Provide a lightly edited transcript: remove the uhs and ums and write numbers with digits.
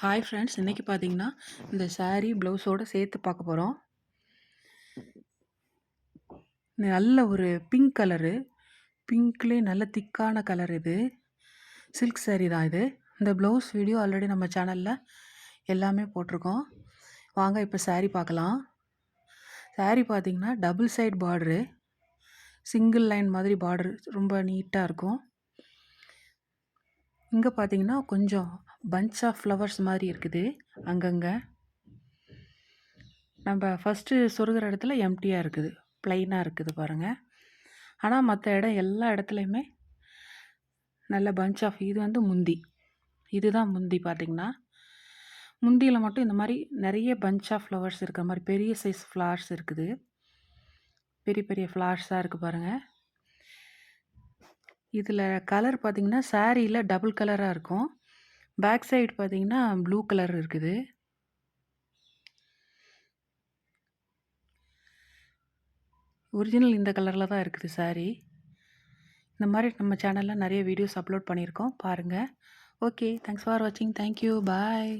Hi friends, இன்றைக்கி பார்த்தீங்கன்னா இந்த saree ப்ளவுஸோடு சேர்த்து பார்க்க போகிறோம். நல்ல ஒரு பிங்க் கலரு, பிங்க்லேயே நல்ல திக்கான கலர். இது சில்க் saree தான். இந்த ப்ளவுஸ் வீடியோ ஆல்ரெடி நம்ம சேனலில் எல்லாமே போட்டிருக்கோம். வாங்க இப்போ saree பார்க்கலாம். saree பார்த்திங்கன்னா double side border, single line மாதிரி பார்டர் ரொம்ப நீட்டாக இருக்கும். இங்கே பார்த்தீங்கன்னா கொஞ்சம் பஞ்ச் ஆஃப் ஃப்ளவர்ஸ் மாதிரி இருக்குது அங்கங்கே. நம்ம ஃபஸ்ட்டு சொருகிற இடத்துல எம்டியாக இருக்குது, ப்ளைனாக இருக்குது பாருங்கள். ஆனால் மற்ற இடம் எல்லா இடத்துலையுமே நல்ல பஞ்ச் ஆஃப். இது முந்தி, இதுதான் முந்தி. பார்த்திங்கன்னா முந்தியில் மட்டும் இந்த மாதிரி நிறைய பஞ்ச் ஆஃப் ஃப்ளவர்ஸ் இருக்கிற மாதிரி பெரிய சைஸ் ஃப்ளவர்ஸ் இருக்குது. பெரிய பெரிய ஃப்ளவர்ஸாக இருக்குது பாருங்கள். இதில் கலர் பார்த்திங்கன்னா சாரியில் டபுள் கலராக இருக்கும். பேக் சைடு பார்த்திங்கன்னா ப்ளூ கலர் இருக்குது. ஒரிஜினல் இந்த கலரில் தான் இருக்குது சாரீ. இந்த மாதிரி நம்ம சேனலில் நிறைய வீடியோஸ் அப்லோட் பண்ணியிருக்கோம், பாருங்கள். ஓகே, தேங்க்ஸ் ஃபார் வாட்சிங். தேங்க்யூ, பாய்.